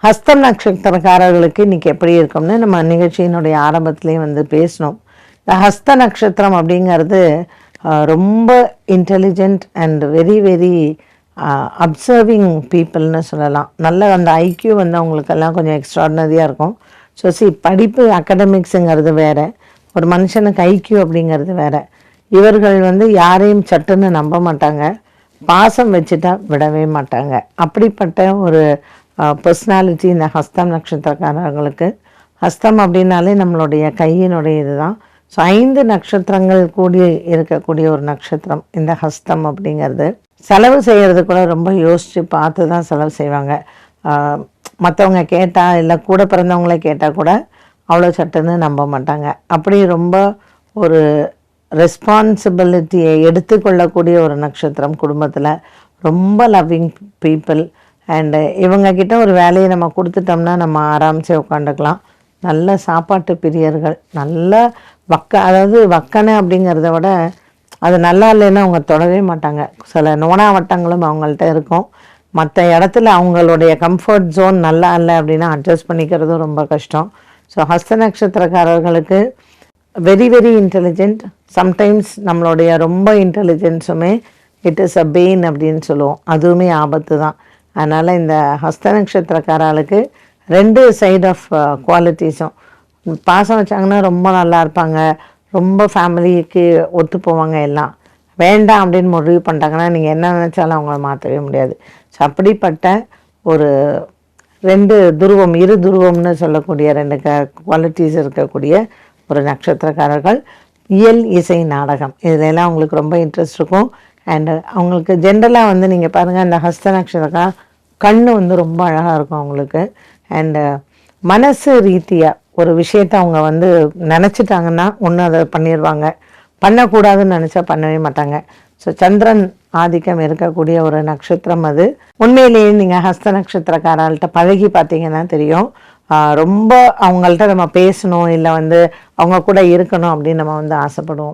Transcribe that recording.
ஹஸ்தம் நட்சத்திரக்காரர்களுக்கு இன்னைக்கு எப்படி இருக்கும்னு நம்ம நிகழ்ச்சியினுடைய ஆரம்பத்திலேயே வந்து பேசணும். இந்த ஹஸ்த நட்சத்திரம் அப்படிங்கிறது ரொம்ப intelligent and very very observing பீப்புள்னு சொல்லலாம். நல்ல அந்த ஐக்யூ வந்து அவங்களுக்கெல்லாம் கொஞ்சம் எக்ஸ்ட்ராடினரியாக இருக்கும். ஸோ படிப்பு அகடமிக்ஸுங்கிறது வேறு, ஒரு மனுஷனுக்கு ஐக்யூ அப்படிங்கிறது வேறு. இவர்கள் வந்து யாரையும் சட்டுன்னு நம்ப மாட்டாங்க, பாசம் வச்சுட்டா விடவே மாட்டாங்க. அப்படிப்பட்ட ஒரு பர்சனாலிட்டி இந்த ஹஸ்தம் நட்சத்திரக்காரர்களுக்கு. ஹஸ்தம் அப்படின்னாலே நம்மளுடைய கையினுடைய இதுதான். ஸோ 5 நட்சத்திரங்கள் கூடி இருக்கக்கூடிய ஒரு நட்சத்திரம் இந்த ஹஸ்தம் அப்படிங்கிறது. செலவு செய்கிறது கூட ரொம்ப யோசித்து பார்த்து தான் செலவு செய்வாங்க. மற்றவங்க கேட்டால் இல்லை கூட பிறந்தவங்களே கேட்டால் கூட அவ்வளோ சட்டுன்னு நம்ப மாட்டாங்க. அப்படி ரொம்ப ஒரு ரெஸ்பான்சிபிலிட்டியை எடுத்துக்கொள்ளக்கூடிய ஒரு நட்சத்திரம். குடும்பத்தில் ரொம்ப லவ்விங் பீப்புள். அண்டு இவங்கக்கிட்ட ஒரு வேலையை நம்ம கொடுத்துட்டோம்னா நம்ம ஆராம்சே உட்காந்துக்கலாம். நல்ல சாப்பாட்டு பிரியர்கள், நல்ல அதாவது வக்கனை அப்படிங்கிறத விட அது நல்லா இல்லைன்னா அவங்க தொடவே மாட்டாங்க. சில நோனாவட்டங்களும் அவங்கள்ட்ட இருக்கும். மற்ற இடத்துல அவங்களுடைய கம்ஃபர்ட் ஜோன் நல்லா இல்லை அப்படின்னா அட்ஜஸ்ட் பண்ணிக்கிறதும் ரொம்ப கஷ்டம். ஸோ ஹஸ்த நட்சத்திரக்காரர்களுக்கு வெரி வெரி இன்டெலிஜென்ட். சம்டைம்ஸ் நம்மளுடைய ரொம்ப இன்டெலிஜென்ஸுமே இட் இஸ் அ பெயின் அப்படின்னு சொல்லுவோம், அதுவுமே ஆபத்து தான். அதனால் இந்த ஹஸ்த நட்சத்திரக்காரர்களுக்கு 2 சைட் ஆஃப் குவாலிட்டிஸும். பாசம் வச்சாங்கன்னா ரொம்ப நல்லா இருப்பாங்க, ரொம்ப ஃபேமிலிக்கு ஒத்து போவாங்க. எல்லாம் வேண்டாம் அப்படின்னு முடிவு பண்ணிட்டாங்கன்னா நீங்கள் என்ன நினச்சாலும் அவங்கள மாற்றவே முடியாது. ஸோ அப்படிப்பட்ட ஒரு 2 துருவம், இரு துருவம்னு சொல்லக்கூடிய 2 குவாலிட்டிஸ் இருக்கக்கூடிய ஒரு நட்சத்திரக்காரர்கள். இயல், இசை, நாடகம் இதிலெல்லாம் அவங்களுக்கு ரொம்ப இன்ட்ரெஸ்ட் இருக்கும். அண்டு அவங்களுக்கு ஜென்ரலாக வந்து நீங்கள் பாருங்கள், இந்த ஹஸ்த நட்சத்திரம் கண் வந்து ரொம்ப அழகாக இருக்கும் அவங்களுக்கு. அண்டு மனசு ரீதியாக ஒரு விஷயத்தை அவங்க வந்து நினச்சிட்டாங்கன்னா ஒன்று அதை பண்ணிடுவாங்க, பண்ணக்கூடாதுன்னு நினச்சா பண்ணவே மாட்டாங்க. ஸோ சந்திரன் ஆதிக்கம் இருக்கக்கூடிய ஒரு நட்சத்திரம் அது. உண்மையிலேயே நீங்கள் ஹஸ்த நட்சத்திரக்காரர்கள்ட்ட பழகி பார்த்தீங்கன்னா தெரியும், ரொம்ப அவங்கள்ட்ட நம்ம பேசணும், இல்லை வந்து அவங்க கூட இருக்கணும் அப்படின்னு நம்ம வந்து ஆசைப்படுவோம்.